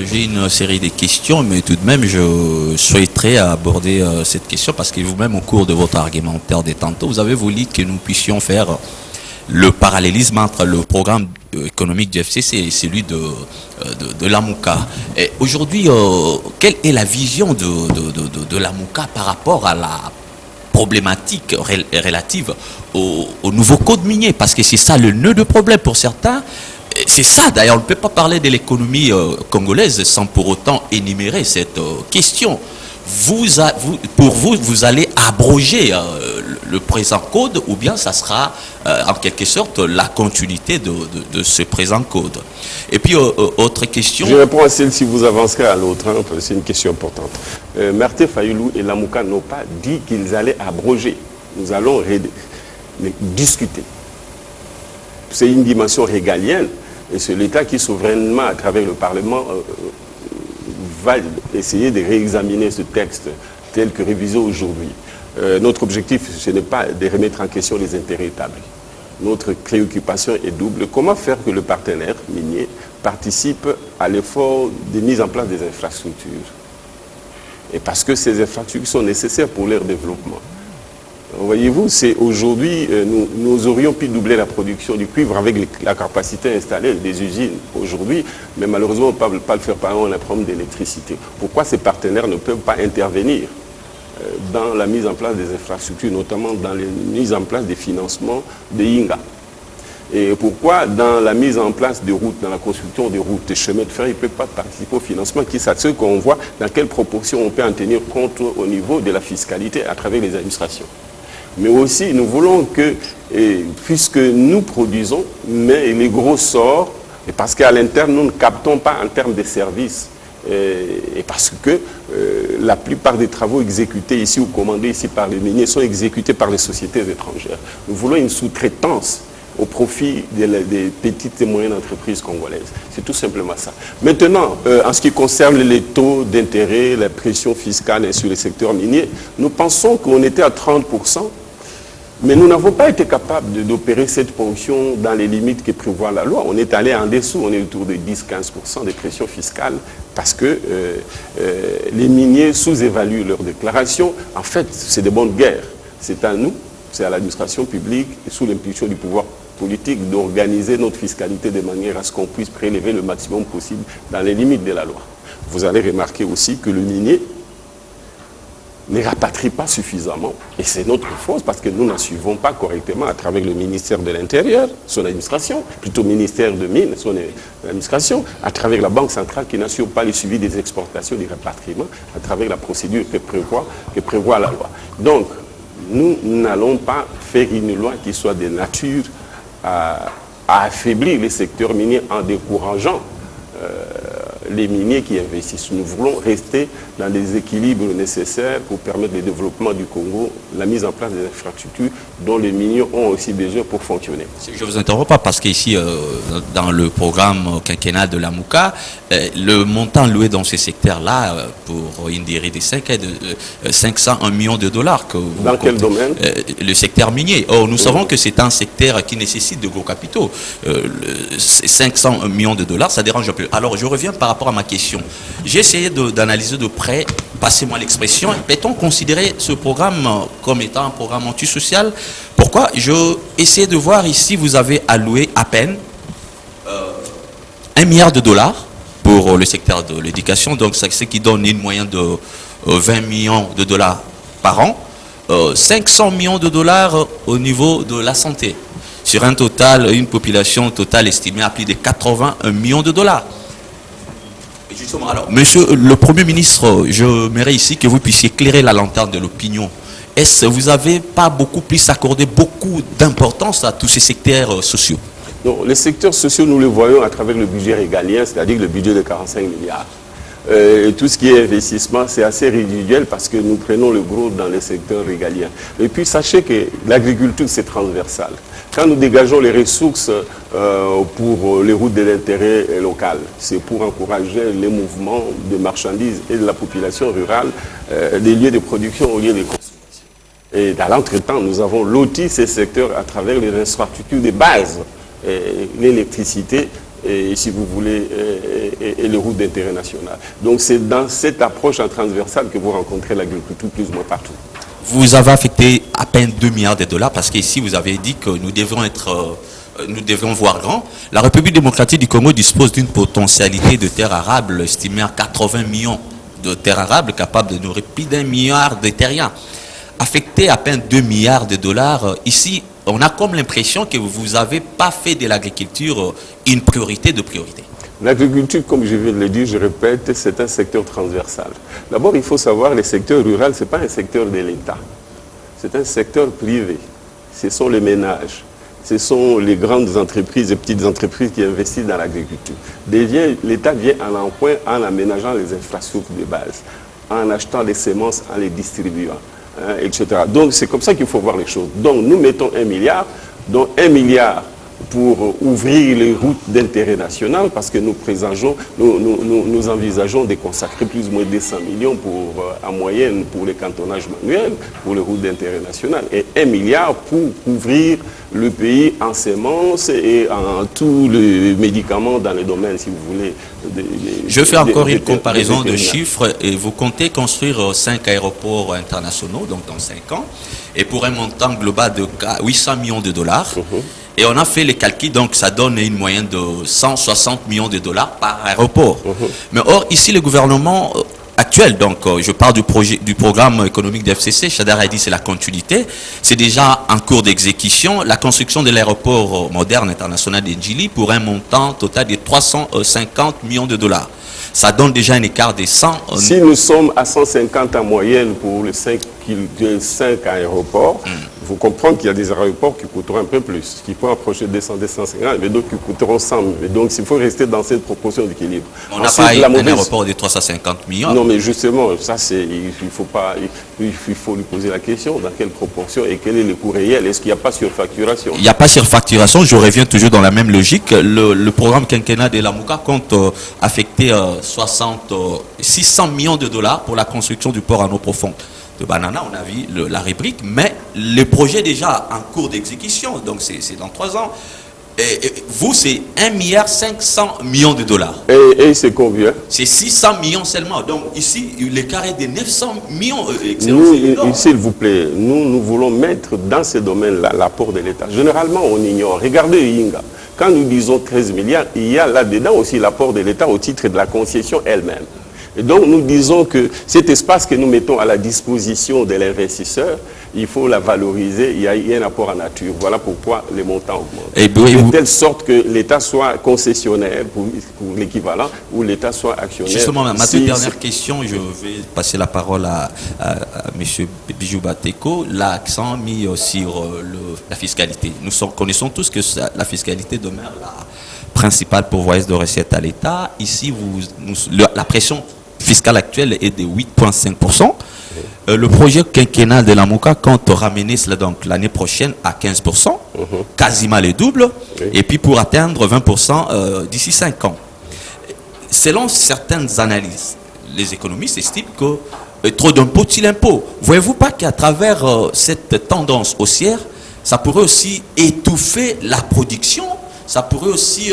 J'ai une série de questions, mais tout de même, je souhaiterais aborder cette question parce que vous-même, au cours de votre argumentaire des tantôt, vous avez voulu que nous puissions faire le parallélisme entre le programme économique du FCC et celui de l'AMOUCA. Aujourd'hui, quelle est la vision de l'AMOUCA par rapport à la problématique relative au nouveau code minier? Parce que c'est ça le nœud de problème pour certains. C'est ça, d'ailleurs, on ne peut pas parler de l'économie congolaise sans pour autant énumérer cette question. Pour vous, vous allez abroger le présent code ou bien ça sera en quelque sorte la continuité de ce présent code. Et puis, autre question. Je réponds à celle si vous avancerez à l'autre, hein, parce que c'est une question importante. Martin Fayoulou et l'AMOUCA n'ont pas dit qu'ils allaient abroger. Nous allons discuter. C'est une dimension régalienne et c'est l'État qui souverainement, à travers le Parlement, va essayer de réexaminer ce texte tel que révisé aujourd'hui. Notre objectif, ce n'est pas de remettre en question les intérêts établis. Notre préoccupation est double. Comment faire que le partenaire minier participe à l'effort de mise en place des infrastructures? Et parce que ces infrastructures sont nécessaires pour leur développement. Voyez-vous, c'est aujourd'hui, nous aurions pu doubler la production du cuivre avec la capacité installée des usines aujourd'hui, mais malheureusement, on ne peut pas le faire par un problème d'électricité. Pourquoi ces partenaires ne peuvent pas intervenir dans la mise en place des infrastructures, notamment dans la mise en place des financements de Inga? Et pourquoi dans la mise en place des routes, dans la construction des routes, des chemins de fer, ils ne peuvent pas participer au financement, qui s'assure qu'on voit dans quelle proportion on peut en tenir compte au niveau de la fiscalité à travers les administrations. Mais aussi, nous voulons que, puisque nous produisons, mais les gros sortent, et parce qu'à l'interne, nous ne captons pas en termes de services, et parce que la plupart des travaux exécutés ici ou commandés ici par les miniers sont exécutés par les sociétés étrangères. Nous voulons une sous-traitance au profit des petites et moyennes entreprises congolaises. C'est tout simplement ça. Maintenant, en ce qui concerne les taux d'intérêt, la pression fiscale sur le secteur minier, nous pensons qu'on était à 30%, mais nous n'avons pas été capables d'opérer cette ponction dans les limites que prévoit la loi. On est allé en dessous, on est autour de 10-15% de pression fiscale parce que les miniers sous-évaluent leurs déclarations. En fait, c'est de bonne guerre. C'est à nous, c'est à l'administration publique, et sous l'impulsion du pouvoir politique, d'organiser notre fiscalité de manière à ce qu'on puisse prélever le maximum possible dans les limites de la loi. Vous allez remarquer aussi que le minier ne rapatrie pas suffisamment. Et c'est notre faute parce que nous n'en suivons pas correctement à travers le ministère de l'Intérieur, son administration, plutôt ministère de Mines, son administration, à travers la Banque centrale qui n'assure pas le suivi des exportations, des rapatriements, à travers la procédure que prévoit la loi. Donc, nous n'allons pas faire une loi qui soit de nature à affaiblir les secteurs miniers en décourageant les miniers qui investissent. Nous voulons rester dans des équilibres nécessaires pour permettre le développement du Congo, la mise en place des infrastructures dont les miniers ont aussi besoin pour fonctionner. Je ne vous interromps pas parce qu'ici, dans le programme quinquennal de l'AMOUCA, le montant loué dans ce secteur-là, pour une durée de 5 est de 501 millions de dollars. Dans quel domaine? Le secteur minier. Or, nous savons que c'est un secteur qui nécessite de gros capitaux. 500 millions de dollars, ça dérange un peu. Alors, je reviens par rapport à ma question. J'ai essayé d'analyser de près, passez-moi l'expression, peut-on considérer ce programme comme étant un programme antisocial? Pourquoi? Je essaie de voir ici, vous avez alloué à peine 1 milliard de dollars pour le secteur de l'éducation, donc c'est ce qui donne une moyenne de 20 millions de dollars par an, 500 millions de dollars au niveau de la santé, sur un total, une population totale estimée à plus de 81 millions de dollars. Justement, alors, monsieur le Premier ministre, j'aimerais ici que vous puissiez éclairer la lanterne de l'opinion. Est-ce que vous n'avez pas beaucoup plus accordé beaucoup d'importance à tous ces secteurs sociaux? Non, les secteurs sociaux, nous les voyons à travers le budget régalien, c'est-à-dire le budget de 45 milliards. Tout ce qui est investissement, c'est assez résiduel parce que nous prenons le gros dans les secteurs régaliens. Et puis, sachez que l'agriculture, c'est transversal. Quand nous dégageons les ressources pour les routes de l'intérêt local, c'est pour encourager les mouvements de marchandises et de la population rurale des lieux de production aux lieux de consommation. Et dans l'entretemps, nous avons loti ces secteurs à travers les infrastructures de base, l'électricité, et si vous voulez, et les routes d'intérêt national. Donc c'est dans cette approche transversale que vous rencontrez l'agriculture plus ou moins partout. Vous avez affecté à peine 2 milliards de dollars parce qu'ici vous avez dit que nous devons voir grand. La République démocratique du Congo dispose d'une potentialité de terres arables estimée à 80 millions de terres arables capables de nourrir plus d'1 milliard de terriens. Affecté à peine 2 milliards de dollars, ici on a comme l'impression que vous n'avez pas fait de l'agriculture une priorité de priorité. L'agriculture, comme je viens de le dire, je répète, c'est un secteur transversal. D'abord, il faut savoir que le secteur rural, ce n'est pas un secteur de l'État. C'est un secteur privé. Ce sont les ménages. Ce sont les grandes entreprises et petites entreprises qui investissent dans l'agriculture. L'État vient à l'emprunt en aménageant les infrastructures de base, en achetant les semences, en les distribuant, etc. Donc, c'est comme ça qu'il faut voir les choses. Donc, nous mettons 1 milliard, dont 1 milliard pour ouvrir les routes d'intérêt national, parce que nous envisageons de consacrer plus ou moins 200 millions en moyenne pour les cantonnages manuels, pour les routes d'intérêt national, et 1 milliard pour couvrir le pays en semences et en tous les médicaments dans les domaines, si vous voulez. Je fais encore une comparaison de chiffres, et vous comptez construire 5 aéroports internationaux, donc dans 5 ans, et pour un montant global de 800 millions de dollars. Et on a fait les calculs, donc ça donne une moyenne de 160 millions de dollars par aéroport. Mais or, ici, le gouvernement actuel, donc je parle du programme économique de FCC, Chadar a dit c'est la continuité, c'est déjà en cours d'exécution, la construction de l'aéroport moderne international d'Ndjili pour un montant total de 350 millions de dollars. Ça donne déjà un écart de 100... Si nous sommes à 150 en moyenne pour les 5 aéroports, il faut comprendre qu'il y a des aéroports qui coûteront un peu plus, qui pourront approcher de 200, 250, mais d'autres qui coûteront 100. Et donc, il faut rester dans cette proportion d'équilibre. On n'a pas un aéroport de 350 millions. Non, mais justement, ça, il faut lui poser la question, dans quelle proportion et quel est le coût réel. Est-ce qu'il n'y a pas surfacturation? Il n'y a pas surfacturation, je reviens toujours dans la même logique. Le programme quinquennat de Lamuka compte affecter 600 millions de dollars pour la construction du port en eau profonde de Banana, on a vu la rubrique, mais le projet est déjà en cours d'exécution, donc c'est dans 3 ans. Et vous, c'est 1,5 milliard de dollars. Et c'est combien? C'est 600 millions seulement. Donc ici, l'écart est de 900 millions. S'il vous plaît, nous voulons mettre dans ce domaine-là l'apport de l'État. Généralement, on ignore. Regardez Yinga. Quand nous disons 13 milliards, il y a là-dedans aussi l'apport de l'État au titre de la concession elle-même. Et donc, nous disons que cet espace que nous mettons à la disposition de l'investisseur, il faut la valoriser, il y a un apport en nature. Voilà pourquoi les montants augmentent. De telle sorte que l'État soit concessionnaire pour l'équivalent, ou l'État soit actionnaire. Justement, ma toute dernière question, je vais passer la parole à M. Bijou Bateko. L'accent mis sur la fiscalité. Nous connaissons tous que la fiscalité demeure la principale pourvoyeuse de recettes à l'État. Ici, la pression fiscale actuelle est de 8,5%. Le projet quinquennal de Lamuka compte ramener cela donc l'année prochaine à 15%, quasiment le double, et puis pour atteindre 20% d'ici 5 ans. Selon certaines analyses, les économistes estiment que trop d'impôts tue l'impôt. Voyez-vous pas qu'à travers cette tendance haussière, ça pourrait aussi étouffer la production? Ça pourrait aussi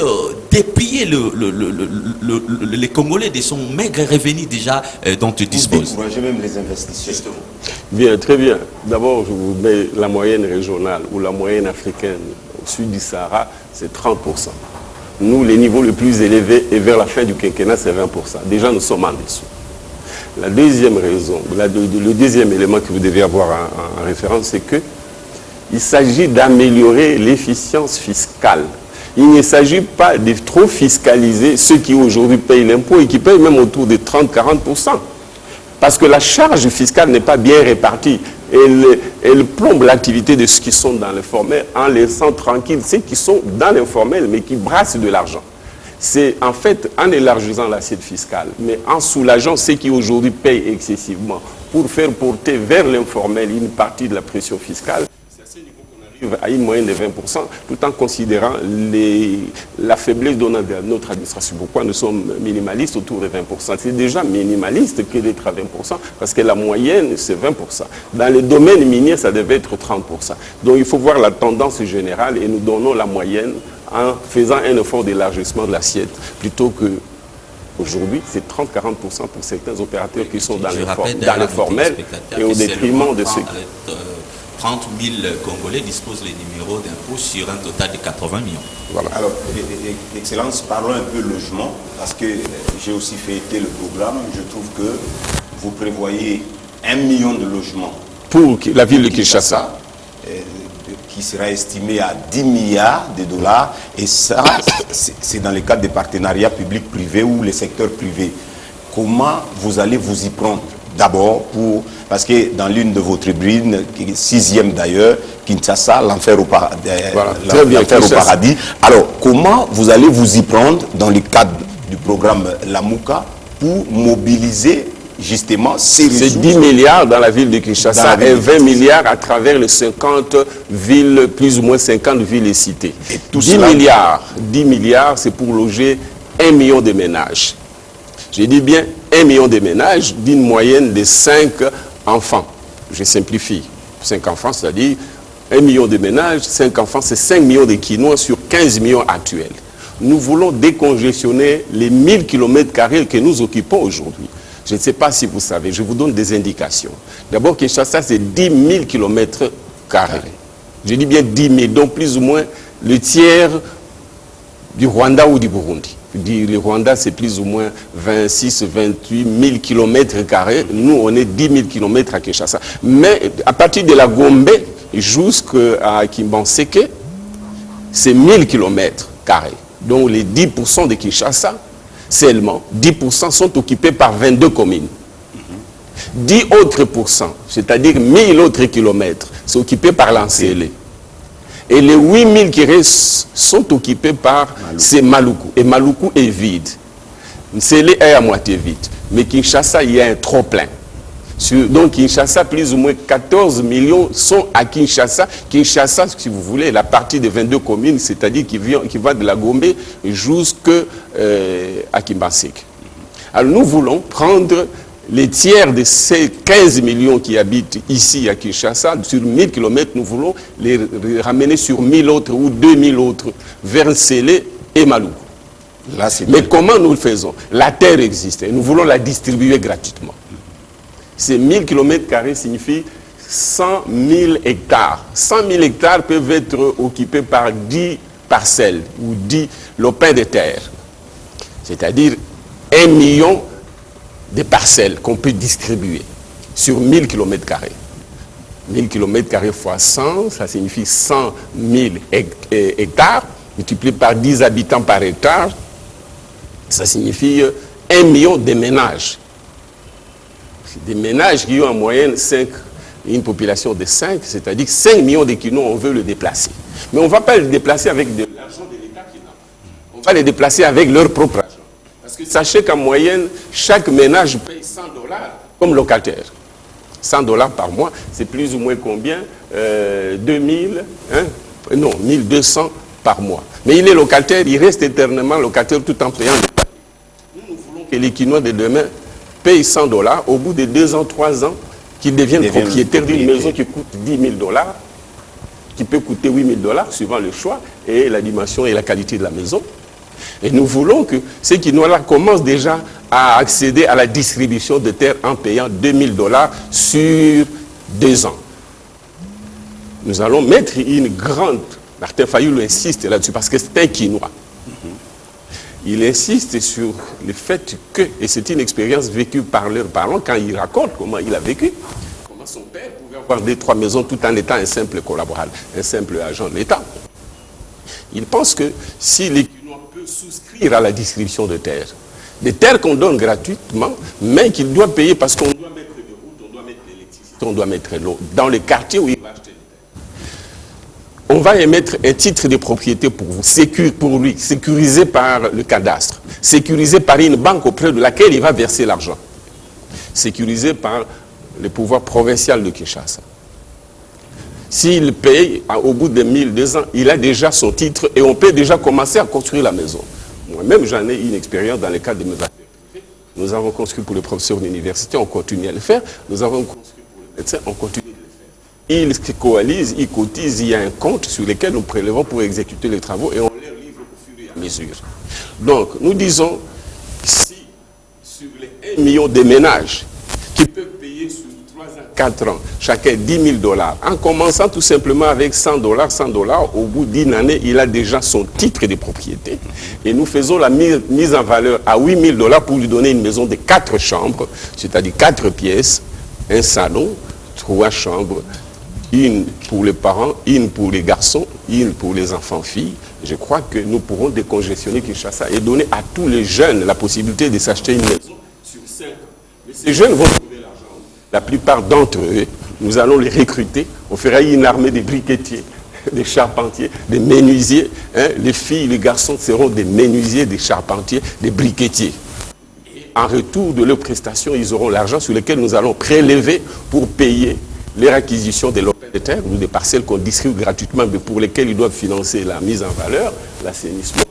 dépiller les Congolais de son maigre revenu déjà dont ils disposent. Décourager même les investisseurs. Bien, très bien. D'abord, je vous mets la moyenne régionale ou la moyenne africaine au sud du Sahara, c'est 30%. Nous, les niveaux les plus élevés, et vers la fin du quinquennat, c'est 20%. Déjà, nous sommes en dessous. La deuxième raison, le deuxième élément que vous devez avoir en référence, c'est qu'il s'agit d'améliorer l'efficience fiscale. Il ne s'agit pas de trop fiscaliser ceux qui aujourd'hui payent l'impôt et qui payent même autour de 30-40%. Parce que la charge fiscale n'est pas bien répartie. Elle plombe l'activité de ceux qui sont dans l'informel en laissant tranquilles ceux qui sont dans l'informel mais qui brassent de l'argent. C'est en fait en élargissant l'assiette fiscale, mais en soulageant ceux qui aujourd'hui payent excessivement pour faire porter vers l'informel une partie de la pression fiscale. C'est à ce niveau qu'on arrive arrive à une moyenne de 20%, tout en considérant la faiblesse de notre administration. Pourquoi nous sommes minimalistes autour de 20%? C'est déjà minimaliste que d'être à 20%, parce que la moyenne, c'est 20%. Dans les domaines miniers, ça devait être 30%. Donc il faut voir la tendance générale et nous donnons la moyenne en faisant un effort d'élargissement de l'assiette, plutôt que aujourd'hui, c'est 30-40% pour certains opérateurs qui sont dans le formel et au détriment de ceux qui... 30 000 Congolais disposent les numéros d'impôt sur un total de 80 millions. Voilà. Alors, Excellence, parlons un peu logement, parce que j'ai aussi feuilleté le programme. Je trouve que vous prévoyez 1 million de logements pour la ville de Kinshasa, qui sera estimé à 10 milliards de dollars. Et ça, c'est dans le cadre des partenariats publics-privés ou les secteurs privés. Comment vous allez vous y prendre? D'abord, parce que dans l'une de vos tribunes, 6e d'ailleurs, Kinshasa, l'enfer au paradis. Alors, comment vous allez vous y prendre dans le cadre du programme Lamuka pour mobiliser justement ces ressources? C'est 10 milliards dans la ville de Kinshasa et 20 milliards à travers les 50 villes, plus ou moins 50 villes et cités. Et 10 milliards, c'est pour loger 1 million de ménages. Je dis bien 1 million de ménages d'une moyenne de 5 enfants. Je simplifie. 5 enfants, c'est-à-dire 1 million de ménages, 5 enfants, c'est 5 millions de Quinois sur 15 millions actuels. Nous voulons décongestionner les 1000 km² que nous occupons aujourd'hui. Je ne sais pas si vous savez, je vous donne des indications. D'abord, Kinshasa, c'est 10 000 km². Je dis bien 10 000, donc plus ou moins le tiers du Rwanda ou du Burundi. Le Rwanda, c'est plus ou moins 26 28 000 km². Nous, on est 10 000 km à Kinshasa. Mais à partir de la Gombe jusqu'à Kimbanseke, c'est 1000 km². Donc les 10% de Kinshasa, seulement 10% sont occupés par 22 communes. 10 autres pourcents, c'est-à-dire 1000 autres kilomètres, sont occupés par l'Ancélé. Et les 8000 qui restent sont occupés par ces Maluku. Et Maluku est vide. Nsele est à moitié vide. Mais Kinshasa, il y a un trop-plein. Donc Kinshasa, plus ou moins 14 millions sont à Kinshasa. Kinshasa, si vous voulez, la partie de 22 communes, c'est-à-dire qui va de la Gombe jusqu'à Kimbanseke. Alors nous voulons prendre les tiers de ces 15 millions qui habitent ici à Kinshasa, sur 1000 km, nous voulons les ramener sur 1000 autres ou 2000 autres vers Nsele et Maluku. Mais comment nous le faisons? La terre existe et nous voulons la distribuer gratuitement. Ces 1000 km² signifient 100 000 hectares. 100 000 hectares peuvent être occupés par 10 parcelles ou 10 lopins de terre. C'est-à-dire 1 million de parcelles qu'on peut distribuer sur 1000 km². 1000 km² fois 100, ça signifie 100 000 hectares, multiplié par 10 habitants par hectare, ça signifie 1 million de ménages. Des ménages qui ont en moyenne une population de 5, c'est-à-dire 5 millions de Quinois, on veut le déplacer. Mais on ne va pas le déplacer avec de l'argent de l'État qui n'a. On va les déplacer avec leur propre argent. Parce que sachez qu'en moyenne, chaque ménage paye 100 $ comme locataire. 100 $ par mois, c'est plus ou moins combien 2000, non, 1200 par mois. Mais il est locataire, il reste éternellement locataire tout en payant l'État. Nous voulons que les Quinois de demain payent 100 $, au bout de 2 ans, 3 ans, qu'ils deviennent propriétaires d'une maison qui coûte 10 000 $, qui peut coûter 8 000 $ suivant le choix et la dimension et la qualité de la maison. Et nous voulons que ces Quinois-là commencent déjà à accéder à la distribution de terres en payant 2 000 $ sur 2 ans. Nous allons mettre une grande... Martin Fayulu insiste là-dessus parce que c'est un Quinois. Il insiste sur le fait que, et c'est une expérience vécue par leurs parents quand il raconte comment il a vécu, comment son père pouvait avoir 2-3 maisons tout en étant un simple collaborateur, un simple agent de l'État. Il pense que si les Quinois peuvent souscrire à la distribution de terres, des terres qu'on donne gratuitement, mais qu'il doit payer parce qu'on doit mettre des routes, on doit mettre l'électricité, on doit mettre l'eau, dans le quartier où il va acheter les terres. On va émettre un titre de propriété pour vous, pour lui, sécurisé par le cadastre, sécurisé par une banque auprès de laquelle il va verser l'argent, sécurisé par le pouvoir provincial de Kinshasa. S'il paye, au bout de 1002 ans, il a déjà son titre et on peut déjà commencer à construire la maison. Moi-même, j'en ai une expérience dans le cadre de mes affaires privées. Nous avons construit pour les professeurs d'université, on continue à le faire. Nous avons construit pour les médecins, on continue de le faire. Ils coalisent, ils cotisent, il y a un compte sur lequel nous prélevons pour exécuter les travaux et on les livre au fur et à mesure. Donc, nous disons, si sur les 1 million de ménages qui peuvent payer sur 3 ans, 4 ans, chacun $10 000, en commençant tout simplement avec $100, au bout d'une année, il a déjà son titre de propriété. Et nous faisons la mise en valeur à $8 000 pour lui donner une maison de 4 chambres, c'est-à-dire 4 pièces, un salon, 3 chambres, une pour les parents, une pour les garçons, une pour les enfants-filles. Je crois que nous pourrons décongestionner Kinshasa et donner à tous les jeunes la possibilité de s'acheter une maison sur 5 ans. Mais ces jeunes vont trouver l'argent. La plupart d'entre eux, nous allons les recruter. On fera une armée de briquetiers, des charpentiers, des menuisiers. Les filles, les garçons seront des menuisiers, des charpentiers, des briquetiers. En retour de leurs prestations, ils auront l'argent sur lequel nous allons prélever pour payer les réquisitions des lopins de terre ou des parcelles qu'on distribue gratuitement, mais pour lesquelles ils doivent financer la mise en valeur, l'assainissement.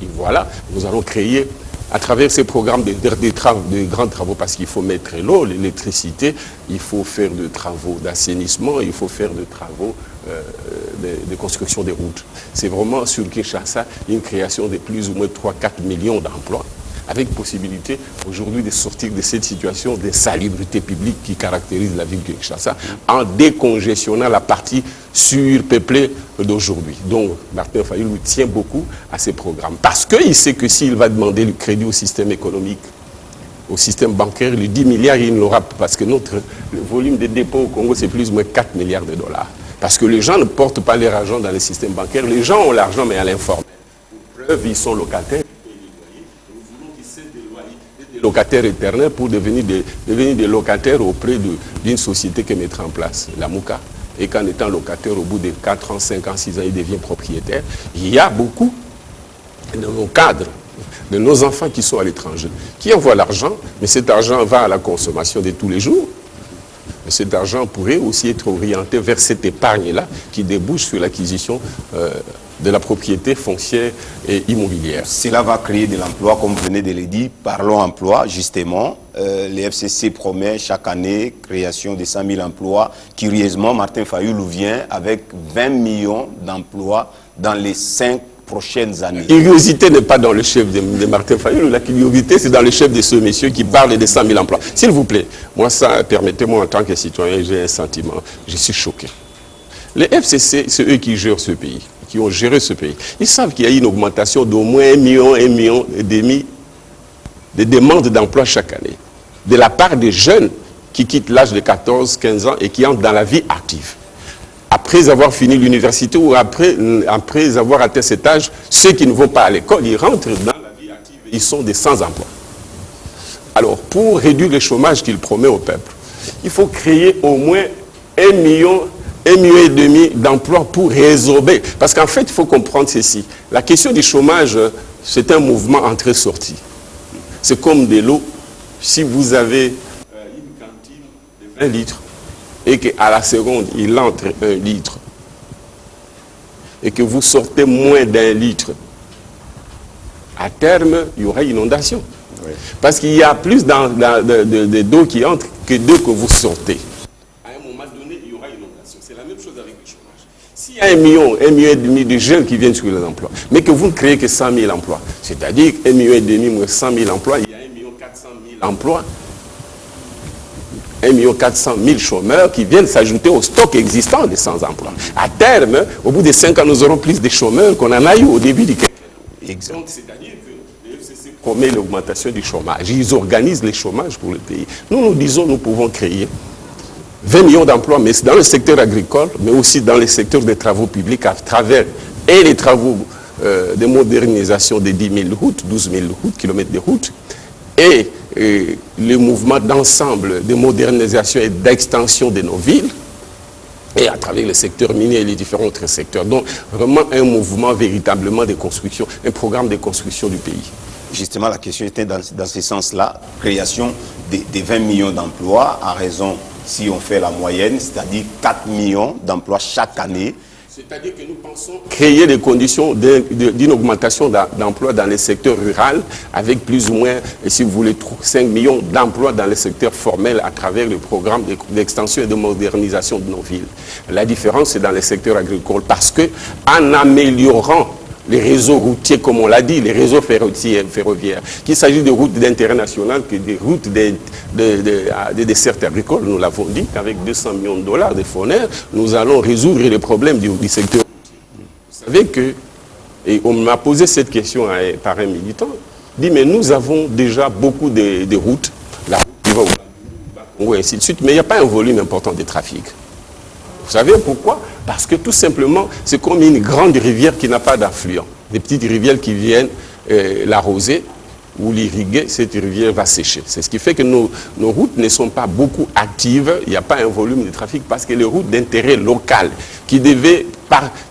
Et voilà, nous allons créer, à travers ces programmes de grands travaux, parce qu'il faut mettre l'eau, l'électricité, il faut faire des travaux d'assainissement, il faut faire des travaux de construction des routes. C'est vraiment sur Kinshasa une création de plus ou moins 3-4 millions d'emplois, avec possibilité aujourd'hui de sortir de cette situation d'insalubrité publique qui caractérise la ville de Kinshasa en décongestionnant la partie surpeuplée d'aujourd'hui. Donc, Martin Fayulu tient beaucoup à ces programmes parce qu'il sait que s'il va demander le crédit au système économique, au système bancaire, les 10 milliards, il ne l'aura pas parce que le volume de dépôts au Congo, c'est plus ou moins 4 milliards de dollars. Parce que les gens ne portent pas leur argent dans le système bancaire. Les gens ont l'argent, mais à l'informel. Pour preuve, ils sont locataires. Locataires éternels pour devenir des locataires auprès d'une société qui mettra en place, la Mouka. Et qu'en étant locataire, au bout de 4 ans, 5 ans, 6 ans, il devient propriétaire. Il y a beaucoup de nos cadres, de nos enfants qui sont à l'étranger, qui envoient l'argent, mais cet argent va à la consommation de tous les jours. Mais cet argent pourrait aussi être orienté vers cette épargne-là qui débouche sur l'acquisition de la propriété foncière et immobilière. Cela va créer de l'emploi, comme vous venez de le dire. Parlons emploi, justement. Les FCC promet chaque année création de 100 000 emplois. Curieusement, Martin Fayulu vient avec 20 millions d'emplois dans les 5 prochaines années. La curiosité n'est pas dans le chef de Martin Fayulu. La curiosité, c'est dans le chef de ce monsieur qui parle de 100 000 emplois. S'il vous plaît, moi, ça, permettez-moi, en tant que citoyen, j'ai un sentiment. Je suis choqué. Les FCC, c'est eux qui gèrent ce pays, qui ont géré ce pays. Ils savent qu'il y a une augmentation d'au moins 1 million et demi de demandes d'emploi chaque année, de la part des jeunes qui quittent l'âge de 14-15 ans et qui entrent dans la vie active. Après avoir fini l'université ou après avoir atteint cet âge, ceux qui ne vont pas à l'école, ils rentrent dans la vie active et ils sont des sans-emploi. Alors, pour réduire le chômage qu'il promet au peuple, il faut créer au moins 1 million et demi d'emplois pour résorber. Parce qu'en fait, il faut comprendre ceci. La question du chômage, c'est un mouvement entrée-sortie. C'est comme de l'eau. Si vous avez une cantine de 20 litres et qu'à la seconde, il entre 1 litre et que vous sortez moins d'1 litre, à terme, il y aura inondation. Oui. Parce qu'il y a plus d'eau qui entre que d'eau que vous sortez. S'il y a 1 million et demi de jeunes qui viennent sur les emplois, mais que vous ne créez que 100 000 emplois, c'est-à-dire 1 million et demi moins 100 000 emplois, il y a 1 400 000 emplois, 1 400 000 chômeurs qui viennent s'ajouter au stock existant des sans-emploi. À terme, au bout de 5 ans, nous aurons plus de chômeurs qu'on en a eu au début du quinquennat. Donc, c'est-à-dire que le FCC promet l'augmentation du chômage. Ils organisent les chômages pour le pays. Nous disons, nous pouvons créer 20 millions d'emplois, mais dans le secteur agricole, mais aussi dans le secteur des travaux publics, à travers les travaux de modernisation des 10 000 routes, 12 000 routes, kilomètres de routes, et le mouvement d'ensemble de modernisation et d'extension de nos villes, et à travers le secteur minier et les différents autres secteurs. Donc, vraiment un mouvement véritablement de construction, un programme de construction du pays. Justement, la question était dans ce sens-là, création des 20 millions d'emplois à raison si on fait la moyenne, c'est-à-dire 4 millions d'emplois chaque année. C'est-à-dire que nous pensons créer des conditions d'une augmentation d'emplois dans les secteurs ruraux avec plus ou moins, si vous voulez, 5 millions d'emplois dans les secteurs formels à travers le programme d'extension et de modernisation de nos villes. La différence, c'est dans les secteurs agricoles parce que en améliorant les réseaux routiers, comme on l'a dit, les réseaux ferroviaires, qu'il s'agit de routes d'intérêt national que des routes des dessertes agricoles, nous l'avons dit, avec 200 millions de dollars de FONER, nous allons résoudre les problèmes du secteur routier. Vous savez que, et on m'a posé cette question par un militant, dit mais nous avons déjà beaucoup de routes, la route qui va au Congo et ainsi de suite, mais il n'y a pas un volume important de trafic. Vous savez pourquoi? Parce que tout simplement, c'est comme une grande rivière qui n'a pas d'affluent. Des petites rivières qui viennent l'arroser ou l'irriguer, cette rivière va sécher. C'est ce qui fait que nos routes ne sont pas beaucoup actives, il n'y a pas un volume de trafic parce que les routes d'intérêt local qui devaient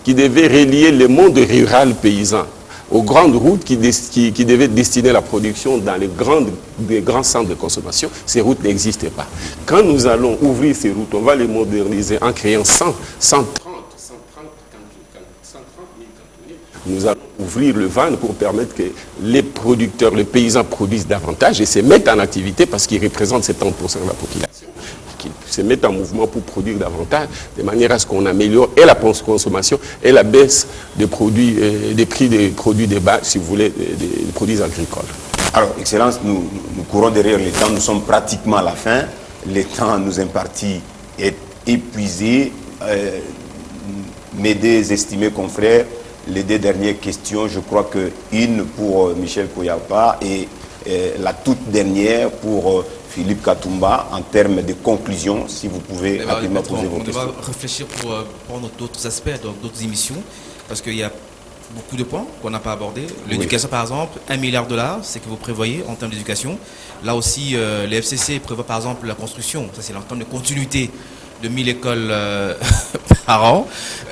relier le monde rural paysan aux grandes routes qui devaient destiner la production dans les grands centres de consommation, ces routes n'existaient pas. Quand nous allons ouvrir ces routes, on va les moderniser en créant 130 000 cantonniers. Nous allons ouvrir le van pour permettre que les producteurs, les paysans produisent davantage et se mettent en activité parce qu'ils représentent 70% de la population. Qui se mettent en mouvement pour produire davantage, de manière à ce qu'on améliore et la consommation et la baisse des prix des produits de base, si vous voulez, des produits agricoles. Alors, Excellence, nous courons derrière le temps, nous sommes pratiquement à la fin. Le temps nous imparti est épuisé. Mes deux estimés confrères, les deux dernières questions, je crois qu'une pour Michel Koyapa et la toute dernière pour Philippe Katumba, en termes de conclusion, si vous pouvez rapidement poser vos questions. On va réfléchir pour prendre d'autres aspects, d'autres émissions, parce qu'il y a beaucoup de points qu'on n'a pas abordés. L'éducation, par exemple, $1 milliard, c'est que vous prévoyez en termes d'éducation. Là aussi, les FCC prévoient par exemple la construction, ça c'est en termes de continuité de 1000 écoles par an.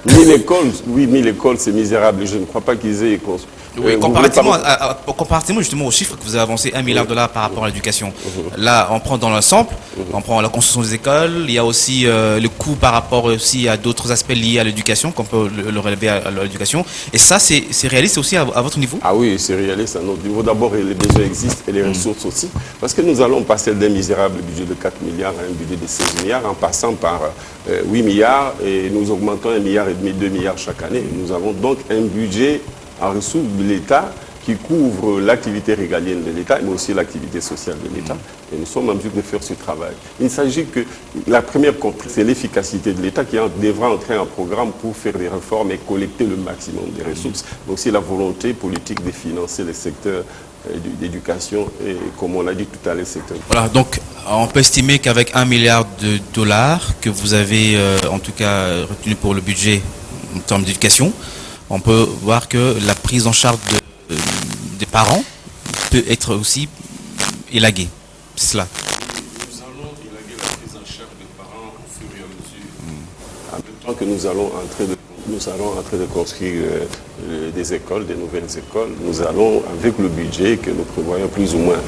1000 écoles, oui, 1000 écoles, c'est misérable. Je ne crois pas qu'ils aient construit. Oui, comparativement justement aux chiffres que vous avez avancé, $1 milliard par rapport à l'éducation. Là, on prend dans l'ensemble, on prend la construction des écoles, il y a aussi le coût par rapport aussi à d'autres aspects liés à l'éducation, qu'on peut le relever à l'éducation. Et ça, c'est réaliste aussi à votre niveau? Ah oui, c'est réaliste à notre niveau. D'abord, les besoins existent et les ressources aussi. Parce que nous allons passer d'un misérable budget de 4 milliards à un budget de 16 milliards en passant par 8 milliards et nous augmentons 1,5 milliard, 2 milliards chaque année. Nous avons donc un budget en ressources de l'État qui couvre l'activité régalienne de l'État, mais aussi l'activité sociale de l'État. Et nous sommes en mesure de faire ce travail. Il s'agit que la première contrainte, c'est l'efficacité de l'État qui devra entrer en programme pour faire des réformes et collecter le maximum de ressources, mais aussi la volonté politique de financer les secteurs d'éducation et, comme on l'a dit tout à l'heure, le secteur. Voilà, donc on peut estimer qu'avec $1 milliard que vous avez en tout cas retenu pour le budget en termes d'éducation, on peut voir que la prise en charge des parents peut être aussi élaguée. C'est cela. Nous allons élaguer la prise en charge des parents au fur et à mesure. En même temps que nous allons entrer de construire des écoles, des nouvelles écoles. Nous allons, avec le budget que nous prévoyons plus ou moins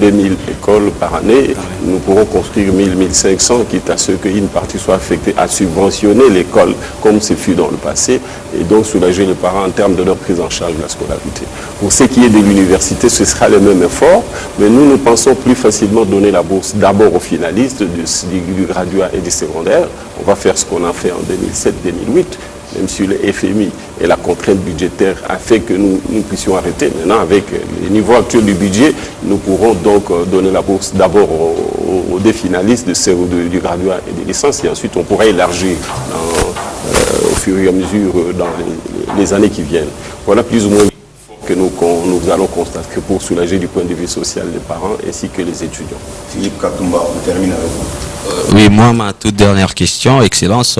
2000 écoles par année, nous pourrons construire 1500, quitte à ce qu'une partie soit affectée à subventionner l'école, comme ce fut dans le passé, et donc soulager les parents en termes de leur prise en charge de la scolarité. Pour ce qui est de l'université, ce sera le même effort, mais nous pensons plus facilement donner la bourse d'abord aux finalistes du graduat et du secondaire. On va faire ce qu'on a fait en 2007-2008, même si le FMI et la contrainte budgétaire a fait que nous puissions arrêter. Maintenant, avec le niveau actuel du budget, nous pourrons donc donner la bourse d'abord aux des finalistes du graduat et des licences, et ensuite on pourra élargir au fur et à mesure dans les années qui viennent. Voilà plus ou moins que nous allons constater pour soulager du point de vue social les parents ainsi que les étudiants. Philippe Katumba, on termine avec vous. Oui, moi, ma toute dernière question, Excellence,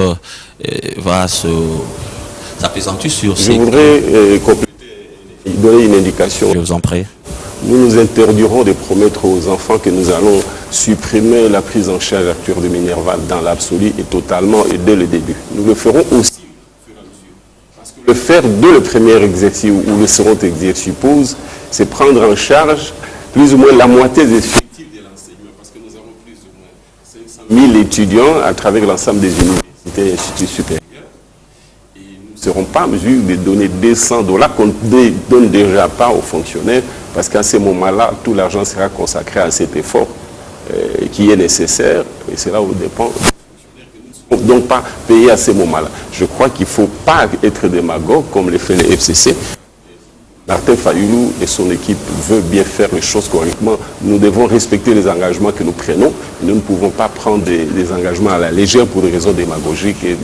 va s'appesantir sur Je voudrais donner une indication. Je vous en prie. Nous nous interdirons de promettre aux enfants que nous allons supprimer la prise en charge actuelle de Minerval dans l'absolu et totalement et dès le début. Nous le ferons aussi au fur et à mesure. Parce que le faire dès le premier exercice ou le second exercice suppose, c'est prendre en charge plus ou moins la moitié des effectifs de l'enseignement. Parce que nous avons plus ou moins 1000 étudiants à travers l'ensemble des universités et instituts supérieurs. Et nous ne serons pas en mesure de donner $200 qu'on ne donne déjà pas aux fonctionnaires, parce qu'à ce moment-là, tout l'argent sera consacré à cet effort qui est nécessaire, et c'est là où dépend. Donc pas payer à ce moment-là. Je crois qu'il ne faut pas être démagogue comme le fait le FCC. Martin Fayulu et son équipe veulent bien faire les choses correctement. Nous devons respecter les engagements que nous prenons. Nous ne pouvons pas prendre des engagements à la légère pour des raisons démagogiques et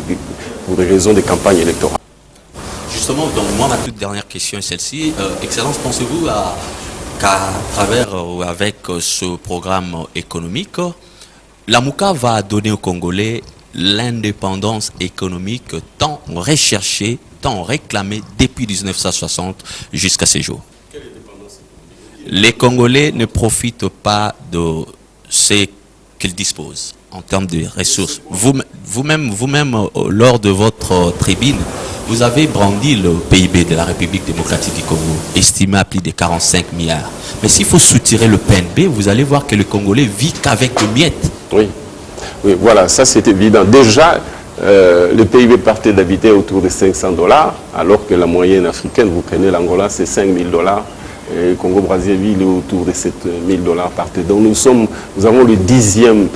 pour des raisons de campagne électorale. Justement, donc moi, ma toute dernière question est celle-ci. Excellence, pensez-vous qu'à travers ou avec ce programme économique, la MOUCA va donner aux Congolais l'indépendance économique tant recherchée, tant réclamée depuis 1960 jusqu'à ces jours? Les Congolais ne profitent pas de ce qu'ils disposent en termes de ressources. Vous-même, lors de votre tribune, vous avez brandi le PIB de la République démocratique du Congo, estimé à plus de 45 milliards. Mais s'il faut soutirer le PNB, vous allez voir que le Congolais vit qu'avec le miettes. Oui, voilà, ça c'est évident. Déjà, le PIB partait d'habiter autour de $500, alors que la moyenne africaine, vous prenez l'Angola, c'est $5000. Et Congo-Brazzaville est autour de $7000 par tête. Donc nous avons le 10e.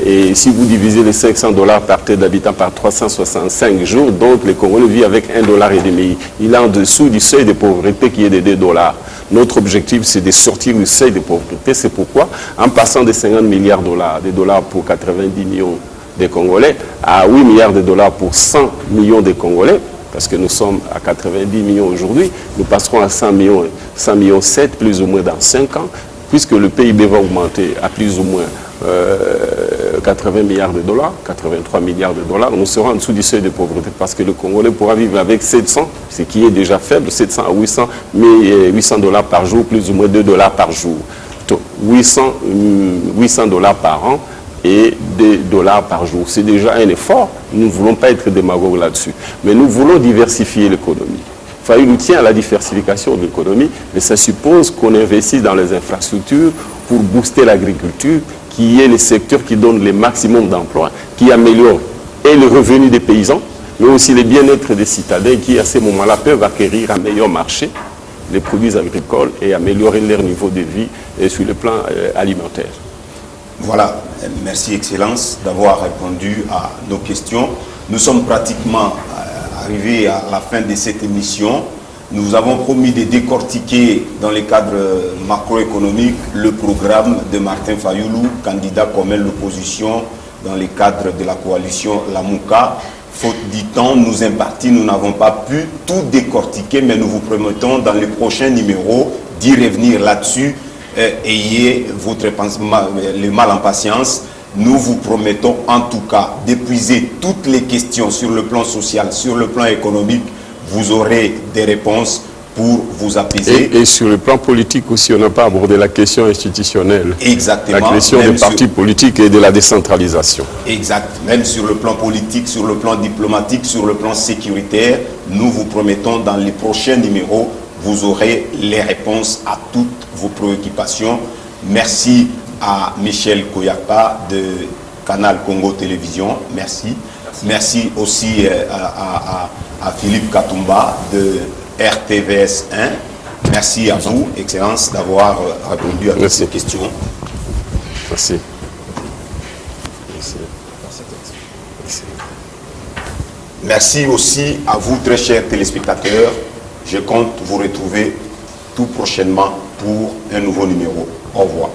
Et si vous divisez les $500 par tête d'habitant par 365 jours, donc le Congolais vit avec $1,50. Il est en dessous du seuil de pauvreté qui est de $2. Notre objectif, c'est de sortir du seuil de pauvreté. C'est pourquoi, en passant de 50 milliards de dollars pour 90 millions de Congolais à 8 milliards de dollars pour 100 millions de Congolais, parce que nous sommes à 90 millions aujourd'hui, nous passerons à 100 millions 7, plus ou moins dans 5 ans, puisque le PIB va augmenter à plus ou moins 80 milliards de dollars, 83 milliards de dollars, nous serons en dessous du seuil de pauvreté, parce que le Congolais pourra vivre avec 700, ce qui est déjà faible, 700 à 800, mais $800 par jour, plus ou moins $2 par jour. Donc, $800 par an, et $2 par jour. C'est déjà un effort. Nous ne voulons pas être démagogues là-dessus. Mais nous voulons diversifier l'économie. Fayulu tient à la diversification de l'économie, mais ça suppose qu'on investisse dans les infrastructures pour booster l'agriculture, qui est le secteur qui donne le maximum d'emplois, qui améliore et le revenu des paysans, mais aussi le bien-être des citadins qui, à ce moment-là, peuvent acquérir un meilleur marché les produits agricoles et améliorer leur niveau de vie et sur le plan alimentaire. Voilà, merci Excellence d'avoir répondu à nos questions. Nous sommes pratiquement arrivés à la fin de cette émission. Nous avons promis de décortiquer dans le cadre macroéconomique le programme de Martin Fayulu, candidat commun de l'opposition dans le cadre de la coalition La MOUCA. Faute du temps nous imparti, nous n'avons pas pu tout décortiquer, mais nous vous promettons dans les prochains numéros d'y revenir là-dessus. Ayez le mal en patience. Nous vous promettons en tout cas d'épuiser toutes les questions sur le plan social, sur le plan économique. Vous aurez des réponses pour vous apaiser. Et sur le plan politique aussi, on n'a pas abordé la question institutionnelle. Exactement. La question des partis politiques et de la décentralisation. Exact. Même sur le plan politique, sur le plan diplomatique, sur le plan sécuritaire, nous vous promettons dans les prochains numéros, vous aurez les réponses à toutes vos préoccupations. Merci à Michel Koyapa de Canal Congo Télévision. Merci. Merci aussi à Philippe Katumba de RTVS 1. Merci à vous, Excellence, d'avoir répondu à toutes ces questions. Merci. Merci aussi à vous, très chers téléspectateurs. Je compte vous retrouver tout prochainement pour un nouveau numéro. Au revoir.